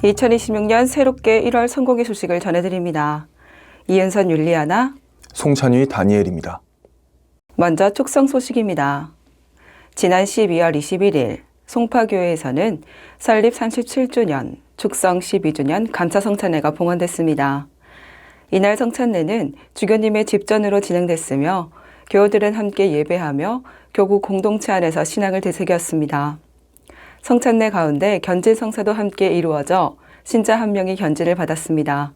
(2026년) 새롭게 1월 성공의 소식을 전해드립니다. 이은선 율리아나, 송찬휘 다니엘입니다. 먼저 축성 소식입니다. 지난 12월 21일 송파교회에서는 설립 37주년, 축성 12주년 감사성찬회가 봉헌됐습니다. 이날 성찬례는 주교님의 집전으로 진행됐으며 교우들은 함께 예배하며 교구 공동체 안에서 신앙을 되새겼습니다. 성찬례 가운데 견진 성사도 함께 이루어져 신자 한 명이 견진을 받았습니다.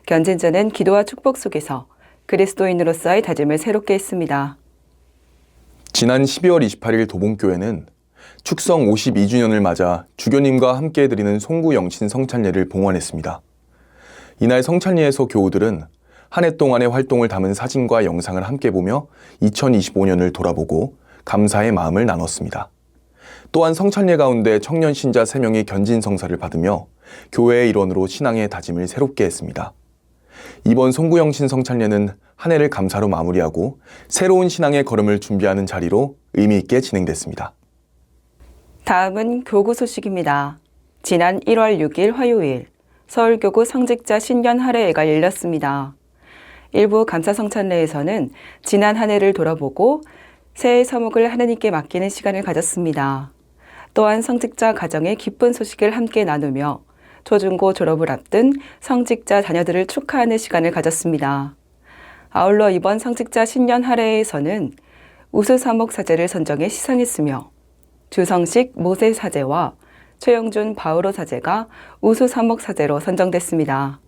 견진자는 기도와 축복 속에서 그리스도인으로서의 다짐을 새롭게 했습니다. 지난 12월 28일 도봉교회는 축성 52주년을 맞아 주교님과 함께 드리는 송구 영신 성찬례를 봉헌했습니다. 이날 성찬례에서 교우들은 한 해 동안의 활동을 담은 사진과 영상을 함께 보며 2025년을 돌아보고 감사의 마음을 나눴습니다. 또한 성찬례 가운데 청년 신자 3명이 견진 성사를 받으며 교회의 일원으로 신앙의 다짐을 새롭게 했습니다. 이번 송구영신 성찬례는 한 해를 감사로 마무리하고 새로운 신앙의 걸음을 준비하는 자리로 의미 있게 진행됐습니다. 다음은 교구 소식입니다. 지난 1월 6일 화요일 서울교구 성직자 신년 할애회가 열렸습니다. 일부 감사성찬례에서는 지난 한 해를 돌아보고 새해 서목을 하나님께 맡기는 시간을 가졌습니다. 또한 성직자 가정의 기쁜 소식을 함께 나누며 초중고 졸업을 앞둔 성직자 자녀들을 축하하는 시간을 가졌습니다. 아울러 이번 성직자 신년 할애회에서는 우수사목 사제를 선정해 시상했으며 주성식 모세 사제와 최영준 바오로 사제가 우수사목 사제로 선정됐습니다.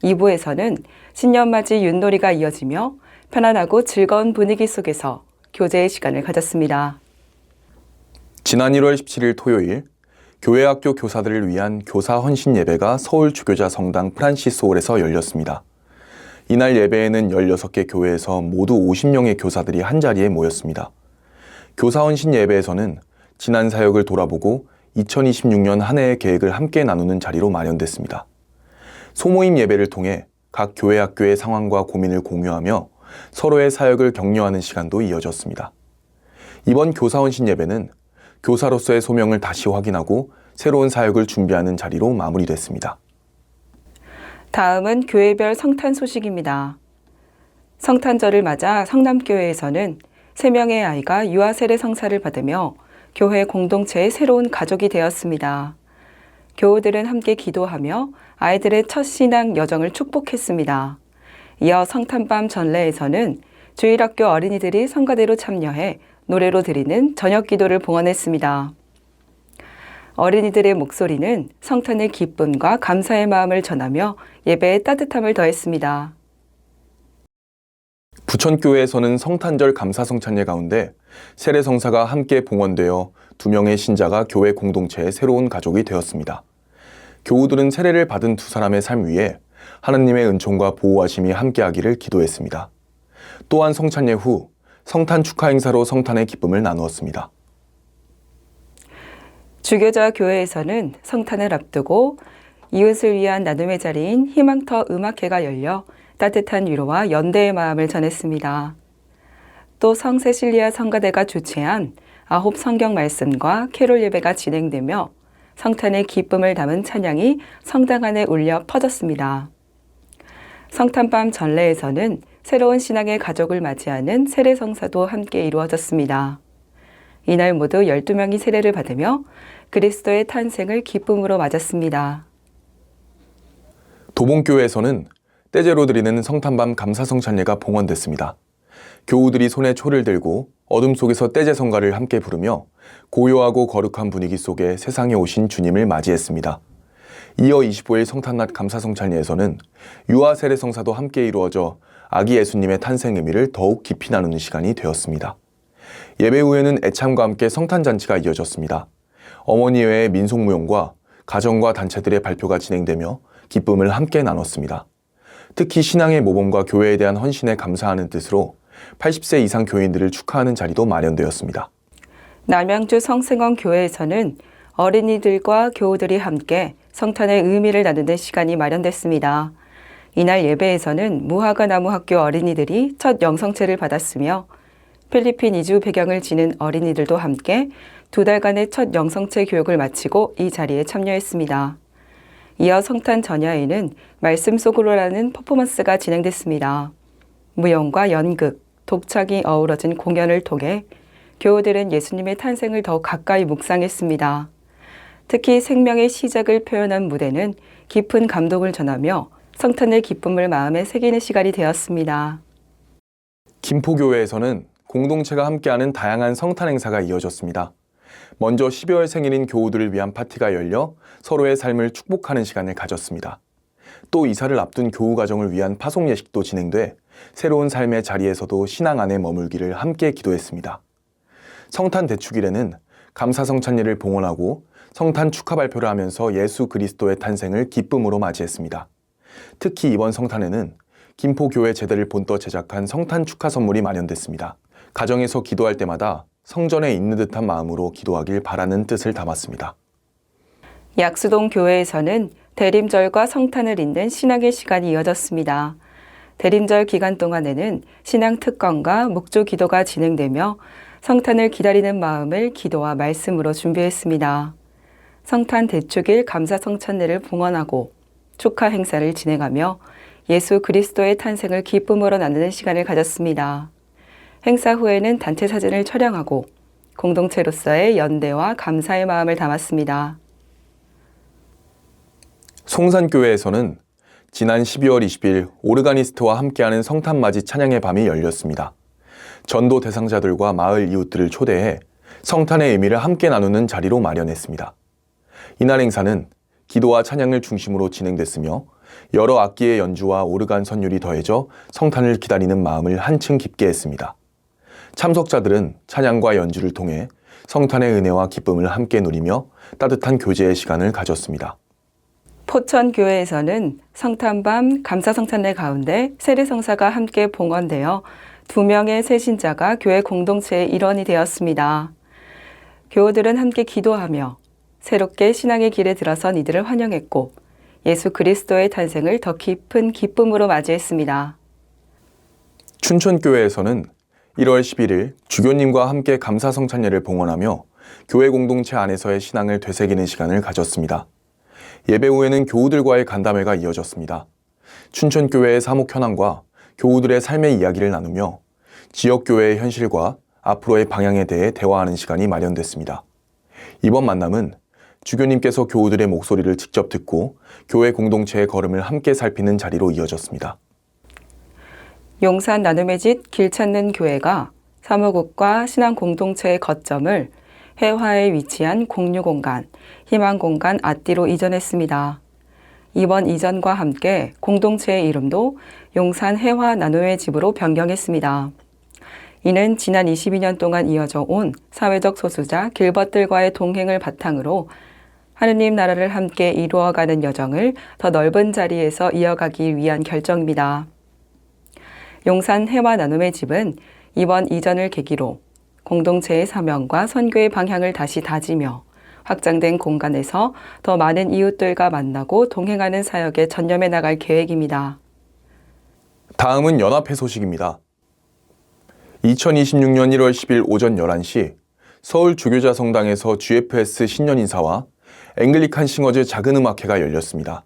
2부에서는 신년맞이 윷놀이가 이어지며 편안하고 즐거운 분위기 속에서 교제의 시간을 가졌습니다. 지난 1월 17일 토요일 교회학교 교사들을 위한 교사 헌신 예배가 서울 주교자 성당 프란시스홀에서 열렸습니다. 이날 예배에는 16개 교회에서 모두 50명의 교사들이 한자리에 모였습니다. 교사 헌신 예배에서는 지난 사역을 돌아보고 2026년 한 해의 계획을 함께 나누는 자리로 마련됐습니다. 소모임 예배를 통해 각 교회학교의 상황과 고민을 공유하며 서로의 사역을 격려하는 시간도 이어졌습니다. 이번 교사 헌신 예배는 교사로서의 소명을 다시 확인하고 새로운 사역을 준비하는 자리로 마무리됐습니다. 다음은 교회별 성탄 소식입니다. 성탄절을 맞아 성남교회에서는 3명의 아이가 유아 세례 성사를 받으며 교회 공동체의 새로운 가족이 되었습니다. 교우들은 함께 기도하며 아이들의 첫 신앙 여정을 축복했습니다. 이어 성탄밤 전례에서는 주일학교 어린이들이 성가대로 참여해 노래로 드리는 저녁 기도를 봉헌했습니다. 어린이들의 목소리는 성탄의 기쁨과 감사의 마음을 전하며 예배의 따뜻함을 더했습니다. 부천교회에서는 성탄절 감사성찬례 가운데 세례성사가 함께 봉헌되어 2명의 신자가 교회 공동체의 새로운 가족이 되었습니다. 교우들은 세례를 받은 2사람의 삶 위에 하나님의 은총과 보호하심이 함께하기를 기도했습니다. 또한 성찬례 후 성탄 축하 행사로 성탄의 기쁨을 나누었습니다. 주교자 교회에서는 성탄을 앞두고 이웃을 위한 나눔의 자리인 희망터 음악회가 열려 따뜻한 위로와 연대의 마음을 전했습니다. 또 성세실리아 성가대가 주최한 9 성경 말씀과 캐롤 예배가 진행되며 성탄의 기쁨을 담은 찬양이 성당 안에 울려 퍼졌습니다. 성탄밤 전례에서는 새로운 신앙의 가족을 맞이하는 세례성사도 함께 이루어졌습니다. 이날 모두 12명이 세례를 받으며 그리스도의 탄생을 기쁨으로 맞았습니다. 도봉교회에서는 떼제로 드리는 성탄밤 감사성찬례가 봉헌됐습니다. 교우들이 손에 초를 들고 어둠 속에서 떼제 성가를 함께 부르며 고요하고 거룩한 분위기 속에 세상에 오신 주님을 맞이했습니다. 이어 25일 성탄낮 감사성찬례에서는 유아 세례 성사도 함께 이루어져 아기 예수님의 탄생 의미를 더욱 깊이 나누는 시간이 되었습니다. 예배 후에는 애참과 함께 성탄잔치가 이어졌습니다. 어머니회의 민속무용과 가정과 단체들의 발표가 진행되며 기쁨을 함께 나눴습니다. 특히 신앙의 모범과 교회에 대한 헌신에 감사하는 뜻으로 80세 이상 교인들을 축하하는 자리도 마련되었습니다. 남양주 성승원 교회에서는 어린이들과 교우들이 함께 성탄의 의미를 나누는 시간이 마련됐습니다. 이날 예배에서는 무화과나무 학교 어린이들이 첫 영성체를 받았으며 필리핀 이주 배경을 지닌 어린이들도 함께 2달간의 첫 영성체 교육을 마치고 이 자리에 참여했습니다. 이어 성탄 전야에는 말씀 속으로라는 퍼포먼스가 진행됐습니다. 무용과 연극, 독창이 어우러진 공연을 통해 교우들은 예수님의 탄생을 더 가까이 묵상했습니다. 특히 생명의 시작을 표현한 무대는 깊은 감동을 전하며 성탄의 기쁨을 마음에 새기는 시간이 되었습니다. 김포교회에서는 공동체가 함께하는 다양한 성탄 행사가 이어졌습니다. 먼저 12월 생일인 교우들을 위한 파티가 열려 서로의 삶을 축복하는 시간을 가졌습니다. 또 이사를 앞둔 교우 가정을 위한 파송 예식도 진행돼 새로운 삶의 자리에서도 신앙 안에 머물기를 함께 기도했습니다. 성탄 대축일에는 감사성찬예를 봉헌하고 성탄 축하 발표를 하면서 예수 그리스도의 탄생을 기쁨으로 맞이했습니다. 특히 이번 성탄에는 김포교회 제대를 본떠 제작한 성탄 축하 선물이 마련됐습니다. 가정에서 기도할 때마다 성전에 있는 듯한 마음으로 기도하길 바라는 뜻을 담았습니다. 약수동 교회에서는 대림절과 성탄을 잇는 신앙의 시간이 이어졌습니다. 대림절 기간 동안에는 신앙 특강과 묵주 기도가 진행되며 성탄을 기다리는 마음을 기도와 말씀으로 준비했습니다. 성탄 대축일 감사성찬례를 봉헌하고 축하 행사를 진행하며 예수 그리스도의 탄생을 기쁨으로 나누는 시간을 가졌습니다. 행사 후에는 단체 사진을 촬영하고 공동체로서의 연대와 감사의 마음을 담았습니다. 송산교회에서는 지난 12월 20일 오르가니스트와 함께하는 성탄맞이 찬양의 밤이 열렸습니다. 전도 대상자들과 마을 이웃들을 초대해 성탄의 의미를 함께 나누는 자리로 마련했습니다. 이날 행사는 기도와 찬양을 중심으로 진행됐으며 여러 악기의 연주와 오르간 선율이 더해져 성탄을 기다리는 마음을 한층 깊게 했습니다. 참석자들은 찬양과 연주를 통해 성탄의 은혜와 기쁨을 함께 누리며 따뜻한 교제의 시간을 가졌습니다. 포천교회에서는 성탄밤 감사성찬례 가운데 세례성사가 함께 봉헌되어 2명의 새신자가 교회 공동체의 일원이 되었습니다. 교우들은 함께 기도하며 새롭게 신앙의 길에 들어선 이들을 환영했고 예수 그리스도의 탄생을 더 깊은 기쁨으로 맞이했습니다. 춘천교회에서는 1월 11일 주교님과 함께 감사성찬례를 봉헌하며 교회 공동체 안에서의 신앙을 되새기는 시간을 가졌습니다. 예배 후에는 교우들과의 간담회가 이어졌습니다. 춘천교회의 사목 현황과 교우들의 삶의 이야기를 나누며 지역교회의 현실과 앞으로의 방향에 대해 대화하는 시간이 마련됐습니다. 이번 만남은 주교님께서 교우들의 목소리를 직접 듣고 교회 공동체의 걸음을 함께 살피는 자리로 이어졌습니다. 용산 나눔의 집 길 찾는 교회가 사무국과 신앙 공동체의 거점을 해화에 위치한 공유공간, 희망공간 아띠로 이전했습니다. 이번 이전과 함께 공동체의 이름도 용산 해화 나눔의 집으로 변경했습니다. 이는 지난 22년 동안 이어져 온 사회적 소수자 길벗들과의 동행을 바탕으로 하느님 나라를 함께 이루어가는 여정을 더 넓은 자리에서 이어가기 위한 결정입니다. 용산 해화 나눔의 집은 이번 이전을 계기로 공동체의 사명과 선교의 방향을 다시 다지며 확장된 공간에서 더 많은 이웃들과 만나고 동행하는 사역에 전념해 나갈 계획입니다. 다음은 연합회 소식입니다. 2026년 1월 10일 오전 11시 서울 주교자 성당에서 GFS 신년 인사와 앵글리칸 싱어즈 작은 음악회가 열렸습니다.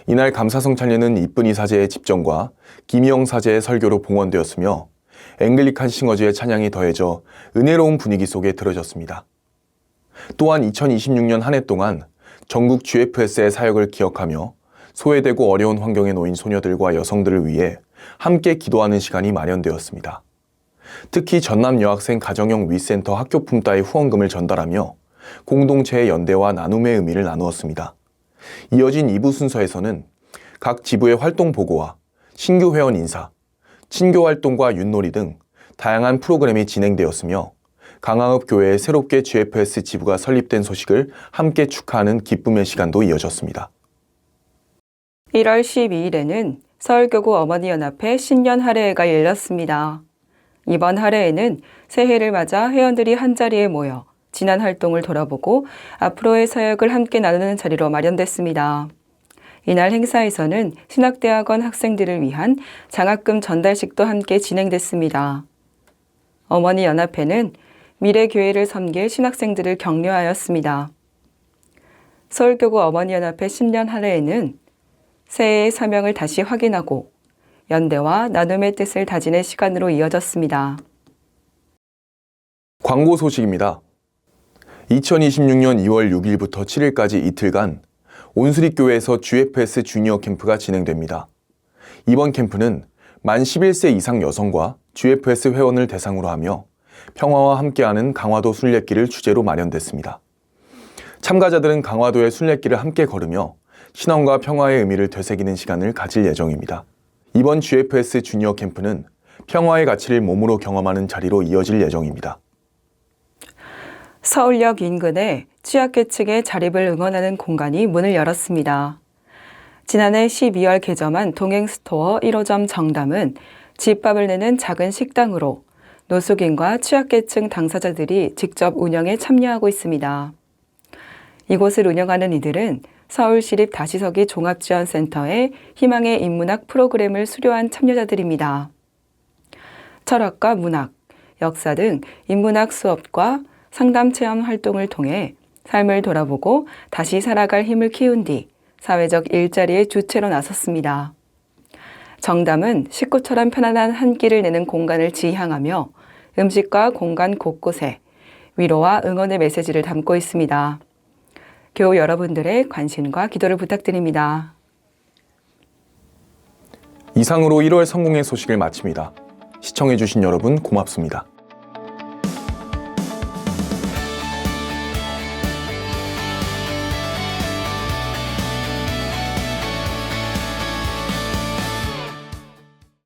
이날 감사성찬례는 이쁜이 사제의 집정과 김희영 사제의 설교로 봉헌되었으며 앵글리칸 싱어즈의 찬양이 더해져 은혜로운 분위기 속에 들어졌습니다. 또한 2026년 한 해 동안 전국 GFS의 사역을 기억하며 소외되고 어려운 환경에 놓인 소녀들과 여성들을 위해 함께 기도하는 시간이 마련되었습니다. 특히 전남 여학생 가정형 위센터 학교품 따위 후원금을 전달하며 공동체의 연대와 나눔의 의미를 나누었습니다. 이어진 2부 순서에서는 각 지부의 활동 보고와 신규 회원 인사, 친교 활동과 윷놀이 등 다양한 프로그램이 진행되었으며 강화읍 교회에 새롭게 GFS 지부가 설립된 소식을 함께 축하하는 기쁨의 시간도 이어졌습니다. 1월 12일에는 서울교구 어머니연합회 신년 할애회가 열렸습니다. 이번 할애회는 새해를 맞아 회원들이 한자리에 모여 지난 활동을 돌아보고 앞으로의 사역을 함께 나누는 자리로 마련됐습니다. 이날 행사에서는 신학대학원 학생들을 위한 장학금 전달식도 함께 진행됐습니다. 어머니 연합회는 미래교회를 섬길 신학생들을 격려하였습니다. 서울교구 어머니연합회 신년 할애에는 새해의 사명을 다시 확인하고 연대와 나눔의 뜻을 다지는 시간으로 이어졌습니다. 광고 소식입니다. 2026년 2월 6일부터 7일까지 이틀간 온수리교회에서 GFS 주니어 캠프가 진행됩니다. 이번 캠프는 만 11세 이상 여성과 GFS 회원을 대상으로 하며 평화와 함께하는 강화도 순례길을 주제로 마련됐습니다. 참가자들은 강화도의 순례길을 함께 걸으며 신앙과 평화의 의미를 되새기는 시간을 가질 예정입니다. 이번 GFS 주니어 캠프는 평화의 가치를 몸으로 경험하는 자리로 이어질 예정입니다. 서울역 인근에 취약계층의 자립을 응원하는 공간이 문을 열었습니다. 지난해 12월 개점한 동행스토어 1호점 정담은 집밥을 내는 작은 식당으로 노숙인과 취약계층 당사자들이 직접 운영에 참여하고 있습니다. 이곳을 운영하는 이들은 서울시립 다시서기 종합지원센터의 희망의 인문학 프로그램을 수료한 참여자들입니다. 철학과 문학, 역사 등 인문학 수업과 상담 체험 활동을 통해 삶을 돌아보고 다시 살아갈 힘을 키운 뒤 사회적 일자리의 주체로 나섰습니다. 정담은 식구처럼 편안한 한 끼를 내는 공간을 지향하며 음식과 공간 곳곳에 위로와 응원의 메시지를 담고 있습니다. 교우 여러분들의 관심과 기도를 부탁드립니다. 이상으로 1월 성공의 소식을 마칩니다. 시청해주신 여러분 고맙습니다.